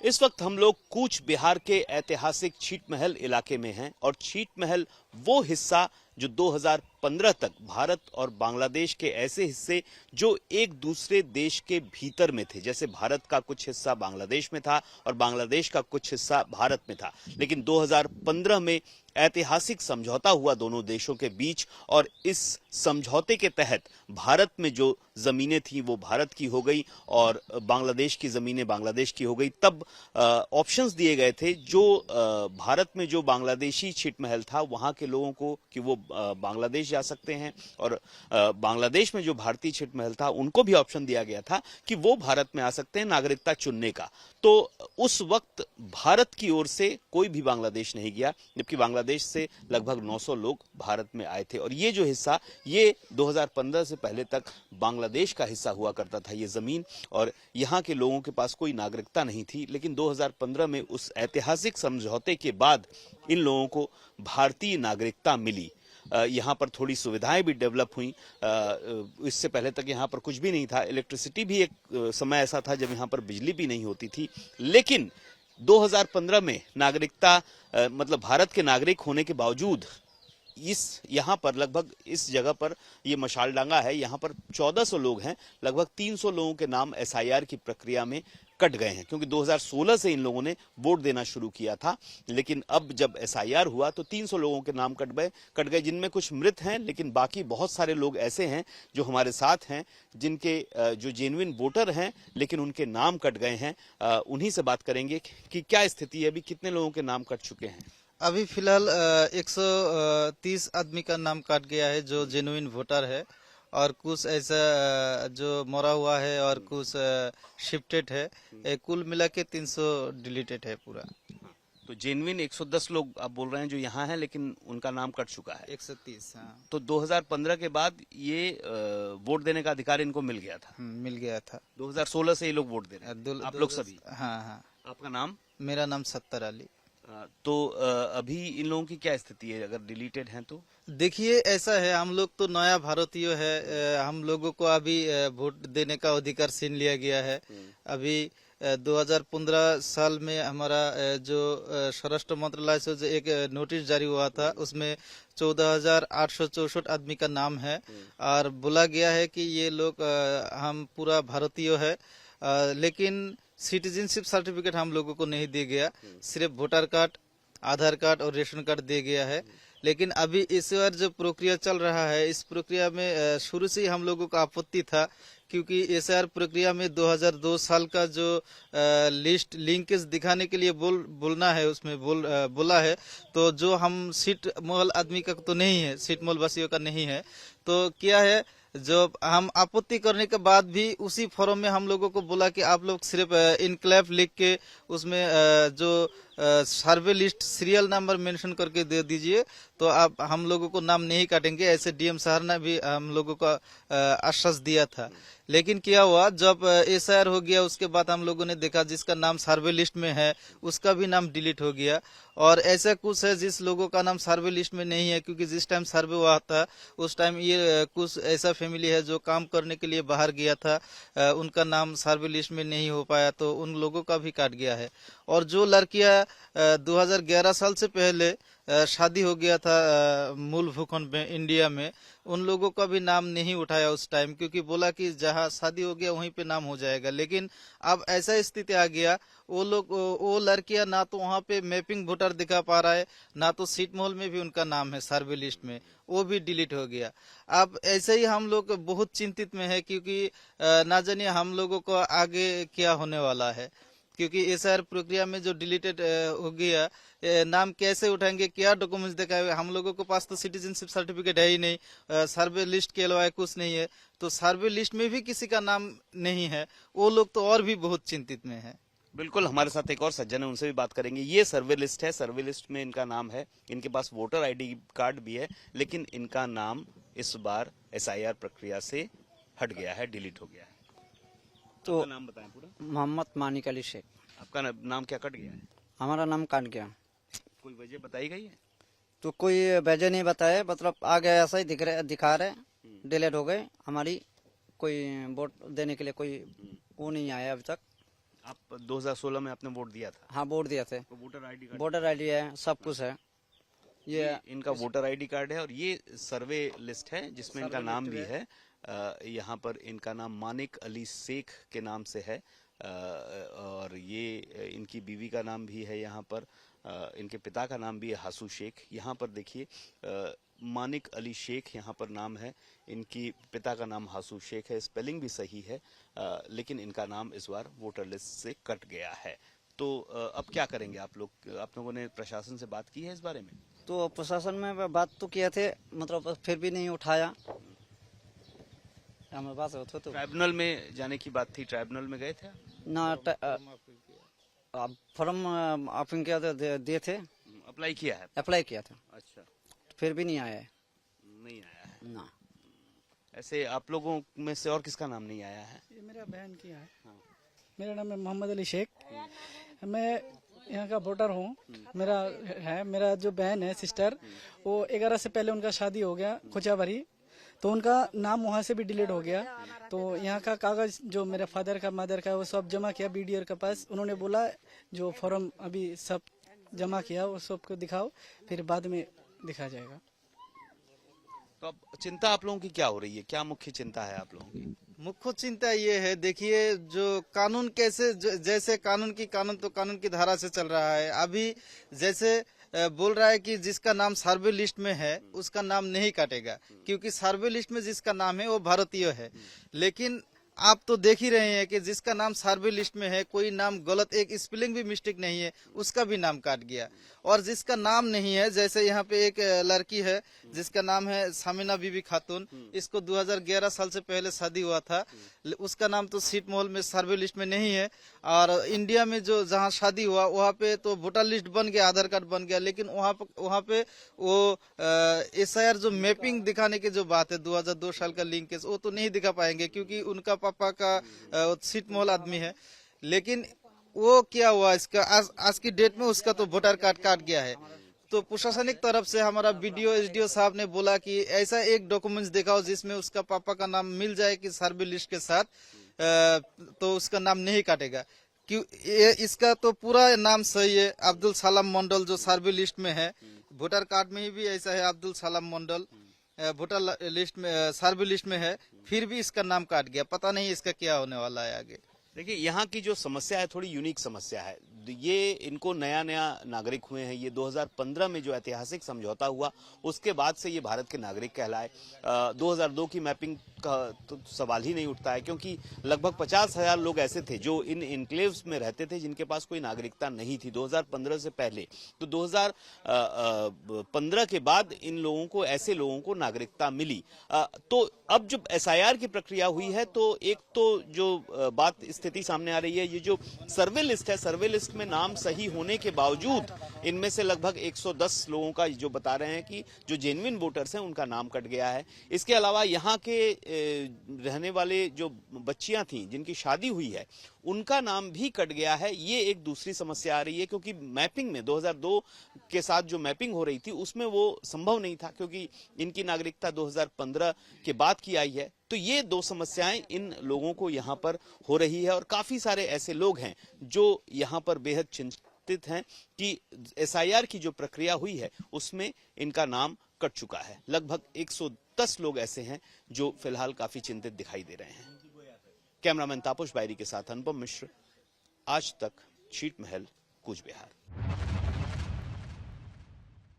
इस वक्त हम लोग कूच बिहार के ऐतिहासिक छीटमहल इलाके में हैं और छीटमहल वो हिस्सा जो 2015 तक भारत और बांग्लादेश के ऐसे हिस्से जो एक दूसरे देश के भीतर में थे, जैसे भारत का कुछ हिस्सा बांग्लादेश में था और बांग्लादेश का कुछ हिस्सा भारत में था, लेकिन 2015 में ऐतिहासिक समझौता हुआ दोनों देशों के बीच और इस समझौते के तहत भारत में जो जमीनें थी वो भारत की हो गई और बांग्लादेश की जमीनें बांग्लादेश की हो गई। तब ऑप्शंस दिए गए थे जो भारत में जो बांग्लादेशी छिटमहल था वहां के लोगों को कि वो बांग्लादेश जा सकते हैं और बांग्लादेश में जो भारतीय छिटमहल था उनको भी ऑप्शन दिया गया था कि वो भारत में आ सकते हैं नागरिकता चुनने का। तो उस वक्त भारत की ओर से कोई भी बांग्लादेश नहीं गया, जबकि बांग्लादेश से लगभग 900 लोग भारत में आए थे और ये जो हिस्सा ये 2015 से पहले तक बांग्लादेश का हिस्सा हुआ करता था ये जमीन, और यहाँ के लोगों के पास कोई नागरिकता नहीं थी। लेकिन 2015 में उस ऐतिहासिक समझौते के बाद इन लोगों को भारतीय नागरिकता मिली। यहाँ पर थोड़ी सुविधाएं भी डेवलप हुई। इससे पहले तक यहाँ पर कुछ भी नहीं था। इलेक्ट्रिसिटी भी एक समय ऐसा था जब यहाँ पर बिजली भी नहीं होती थी। लेकिन 2015 में नागरिकता मतलब भारत के नागरिक होने के बावजूद इस यहाँ पर लगभग इस जगह पर ये मशालडांगा है, यहाँ पर 1400 लोग हैं। लगभग 300 लोगों के नाम एसआईआर की प्रक्रिया में कट गए हैं क्योंकि 2016 से इन लोगों ने वोट देना शुरू किया था। लेकिन अब जब एसआईआर हुआ तो 300 लोगों के नाम कट गए जिनमें कुछ मृत हैं, लेकिन बाकी बहुत सारे लोग ऐसे हैं जो हमारे साथ हैं जिनके जो जेन्युइन वोटर हैं लेकिन उनके नाम कट गए हैं। उन्हीं से बात करेंगे कि क्या स्थिति है, अभी कितने लोगों के नाम कट चुके हैं। अभी फिलहाल 130 आदमी का नाम काट गया है जो जेन्युइन वोटर है, और कुछ ऐसा जो मरा हुआ है और कुछ शिफ्टेड है। कुल मिला के 300 डिलीटेड है पूरा। तो जेन्युइन 110 लोग आप बोल रहे हैं जो यहाँ हैं, लेकिन उनका नाम कट चुका है 130। हाँ। तो 2015 के बाद ये वोट देने का अधिकार इनको मिल गया था। मिल गया था। 2016 से ये लोग वोट दे रहे हैं, आप लोग सभी। हाँ हाँ। आपका नाम? मेरा नाम सत्तर अली। तो अभी इन लोगों की क्या स्थिति है अगर डिलीटेड हैं तो? देखिए ऐसा है, हम लोग तो नया भारतीय है, हम लोगों को अभी वोट देने का अधिकार छीन लिया गया है। अभी 2015 साल में हमारा जो स्वराष्ट्र मंत्रालय से जो एक नोटिस जारी हुआ था उसमें 14,864 आदमी का नाम है और बोला गया है कि ये लोग हम पूरा भारतीय है, लेकिन सिटीजनशिप सर्टिफिकेट हम लोगों को नहीं दिया गया। सिर्फ वोटर कार्ड, आधार कार्ड और रेशन कार्ड दिया गया है। लेकिन अभी इस बार जो प्रक्रिया चल रहा है इस प्रक्रिया में शुरू से ही हम लोगों का आपत्ति था, क्योंकि एसआईआर प्रक्रिया में 2002 साल का जो लिस्ट लिंकेज दिखाने के लिए बोलना है उसमें बोला है। तो जो हम सीट मोहल आदमी का तो नहीं है, सीट मोहल वासियों का नहीं है। तो क्या है, जो हम आपत्ति करने के बाद भी उसी फॉर्म में हम लोगों को बोला कि आप लोग सिर्फ इनक्लेव लिख के उसमें जो सर्वे लिस्ट सीरियल नंबर मेंशन करके दे दीजिए तो आप हम लोगों को नाम नहीं काटेंगे। ऐसे डीएम साहब ने भी हम लोगों को आश्वास दिया था। लेकिन क्या हुआ, जब एसआईआर हो गया उसके बाद हम लोगों ने देखा जिसका नाम सर्वे लिस्ट में है उसका भी नाम डिलीट हो गया। और ऐसा कुछ है जिस लोगों का नाम सर्वे लिस्ट में नहीं है, क्योंकि जिस टाइम सर्वे हुआ था उस टाइम ये कुछ ऐसा फैमिली है जो काम करने के लिए बाहर गया था, उनका नाम सर्वे लिस्ट में नहीं हो पाया तो उन लोगों का भी काट गया है। और जो लड़कियां 2011 साल से पहले शादी हो गया था मूल भूखंड में इंडिया में, उन लोगों का भी नाम नहीं उठाया उस टाइम, क्योंकि बोला कि जहां शादी हो गया वहीं पे नाम हो जाएगा। लेकिन अब ऐसा स्थिति आ गया, वो लड़कियां ना तो वहां पे मैपिंग वोटर दिखा पा रहा है, ना तो सीट मोहल में भी उनका नाम है सर्वे लिस्ट में, वो भी डिलीट हो गया। अब ऐसे ही हम लोग बहुत चिंतित में है, क्योंकि ना जानिए हम लोगों को आगे क्या होने वाला है, क्योंकि एसआईआर प्रक्रिया में जो डिलीटेड हो गया नाम कैसे उठाएंगे, क्या डॉक्यूमेंट्स दिखाएंगे। हम लोगों के पास तो सिटीजनशिप सर्टिफिकेट है ही नहीं, सर्वे लिस्ट के अलावा कुछ नहीं है, तो सर्वे लिस्ट में भी किसी का नाम नहीं है। वो लोग तो और भी बहुत चिंतित में है। बिल्कुल, हमारे साथ एक और सज्जन है, उनसे भी बात करेंगे। ये सर्वे लिस्ट है, सर्वे लिस्ट में इनका नाम है, इनके पास वोटर आईडी कार्ड भी है, लेकिन इनका नाम इस बार एसआईआर प्रक्रिया से हट गया है, डिलीट हो गया है। तो नाम बताएं पूरा। मोहम्मद मानिक अली शेख। आपका नाम क्या कट गया है? हमारा नाम कट गया। कोई वजह बताई गई है? तो कोई वजह नहीं बताया, मतलब आगे ऐसा ही दिखा रहे, डिलीट हो गए। हमारी कोई वोट देने के लिए कोई वो नहीं आया अभी तक। आप 2016 में आपने वोट दिया था, हाँ वोट दिया थे। तो voter ID card, voter ID है, सब कुछ है। ये इनका वोटर आईडी कार्ड है और ये सर्वे लिस्ट है जिसमें इनका नाम भी है। यहाँ पर इनका नाम मानिक अली शेख के नाम से है, और ये इनकी बीवी का नाम भी है यहाँ पर, इनके पिता का नाम भी है हासू शेख। यहाँ पर देखिए मानिक अली शेख यहाँ पर नाम है, इनकी पिता का नाम हासू शेख है, स्पेलिंग भी सही है, लेकिन इनका नाम इस बार वोटर लिस्ट से कट गया है। तो अब क्या करेंगे आप लोग? आप लोगों ने प्रशासन से बात की है इस बारे में? तो प्रशासन में बात तो किए थे, मतलब फिर भी नहीं उठाया। हमें बात होते तो ट्राइब्यूनल में जाने की बात थी, ट्राइब्यूनल में गए थे ना, फॉर्म आप इनके दिए थे, अप्लाई किया है? अप्लाई किया था, अच्छा, फिर भी नहीं आया है। नहीं आया है ना, ऐसे आप लोगों में से और किसका नाम नहीं आया है? ये मेरा बहन की है। मेरा नाम है मोहम्मद अली शेख, मैं यहाँ का वोटर हूँ। मेरा जो बहन है, सिस्टर, वो 11 से पहले उनका शादी हो गया खुचाभरी, तो उनका नाम वहाँ से भी डिलीट हो गया। तो यहाँ का कागज जो मेरे फादर का मदर का वो सब जमा किया बीडीओ के पास। उन्होंने बोला जो फॉर्म अभी सब जमा किया वो सबको दिखाओ, फिर बाद में दिखा जाएगा। तो अब चिंता आप लोगों की क्या हो रही है? क्या मुख्य चिंता है आप लोगों की? मुख्य चिंता ये है, देखिए जो कानून कैसे जैसे कानून तो कानून की धारा से चल रहा है। अभी जैसे बोल रहा है कि जिसका नाम सर्वे लिस्ट में है उसका नाम नहीं काटेगा, क्योंकि सर्वे लिस्ट में जिसका नाम है वो भारतीय है। लेकिन आप तो देख ही रहे हैं कि जिसका नाम सर्वे लिस्ट में है, कोई नाम गलत, एक स्पेलिंग भी मिस्टेक नहीं है, उसका भी नाम काट गया। और जिसका नाम नहीं है, जैसे यहाँ पे एक लड़की है जिसका नाम है सामिना बीबी खातून, इसको 2011 साल से पहले शादी हुआ था, उसका नाम तो सीट मोहल में सर्वे लिस्ट में नहीं है। और इंडिया में जो जहाँ शादी हुआ वहाँ पे तो वोटर लिस्ट बन गया, आधार कार्ड बन गया, लेकिन वहाँ पे वो SIR जो मैपिंग दिखाने की जो बात है 2002 साल का लिंकेज, वो तो नहीं दिखा पाएंगे क्योंकि उनका पापा का सीट मोहल आदमी है। लेकिन वो क्या हुआ, इसका आज की डेट में उसका तो वोटर कार्ड काट गया है। तो प्रशासनिक तरफ से हमारा BDO SDO साहब ने बोला कि ऐसा एक डॉक्यूमेंट्स दिखाओ जिसमें उसका पापा का नाम मिल जाए कि सर्वे लिस्ट के साथ, तो उसका नाम नहीं काटेगा। क्यों, इसका तो पूरा नाम सही है, अब्दुल सलाम मंडल, जो सर्वे लिस्ट में है। वोटर कार्ड में भी ऐसा है, अब्दुल सलाम मंडल वोटर लिस्ट में, सर्वे लिस्ट में है, फिर भी इसका नाम काट गया। पता नहीं इसका क्या होने वाला है आगे। देखिए यहाँ की जो समस्या है थोड़ी यूनिक समस्या है। ये इनको नया नागरिक हुए हैं, ये 2015 में जो ऐतिहासिक समझौता हुआ उसके बाद से ये भारत के नागरिक कहलाए। 2002 की मैपिंग का तो सवाल ही नहीं उठता है, क्योंकि लगभग 50,000 लोग ऐसे थे जो इन इनक्लेव्स में रहते थे जिनके पास कोई नागरिकता नहीं थी 2015 से पहले। तो 2015 के बाद इन लोगों को, ऐसे लोगों को नागरिकता मिली। तो अब जब SIR की प्रक्रिया हुई है तो एक तो जो बात स्थिति सामने आ रही है, ये जो सर्वे लिस्ट है, सर्वे लिस्ट में नाम सही होने के बावजूद इनमें से लगभग 110 लोगों का जो बता रहे हैं कि जो जेन्युइन वोटर्स हैं उनका नाम कट गया है। इसके अलावा यहाँ के रहने वाले जो बच्चियां थी जिनकी शादी हुई है उनका नाम भी कट गया है। ये एक दूसरी समस्या आ रही है, क्योंकि मैपिंग में 2002 के साथ जो मैपिंग हो रही थी उसमें वो संभव नहीं था, क्योंकि इनकी नागरिकता 2015 के बाद की आई है। तो ये दो समस्याएं इन लोगों को यहाँ पर हो रही है, और काफी सारे ऐसे लोग हैं जो यहाँ पर बेहद चिंतित हैं कि SIR की जो प्रक्रिया हुई है उसमें इनका नाम कट चुका है। लगभग 110 लोग ऐसे हैं जो फिलहाल काफी चिंतित दिखाई दे रहे हैं। कैमरामैन तापस बायरी के साथ अनुपम मिश्र, आज तक, छीट महल, कूच बिहार।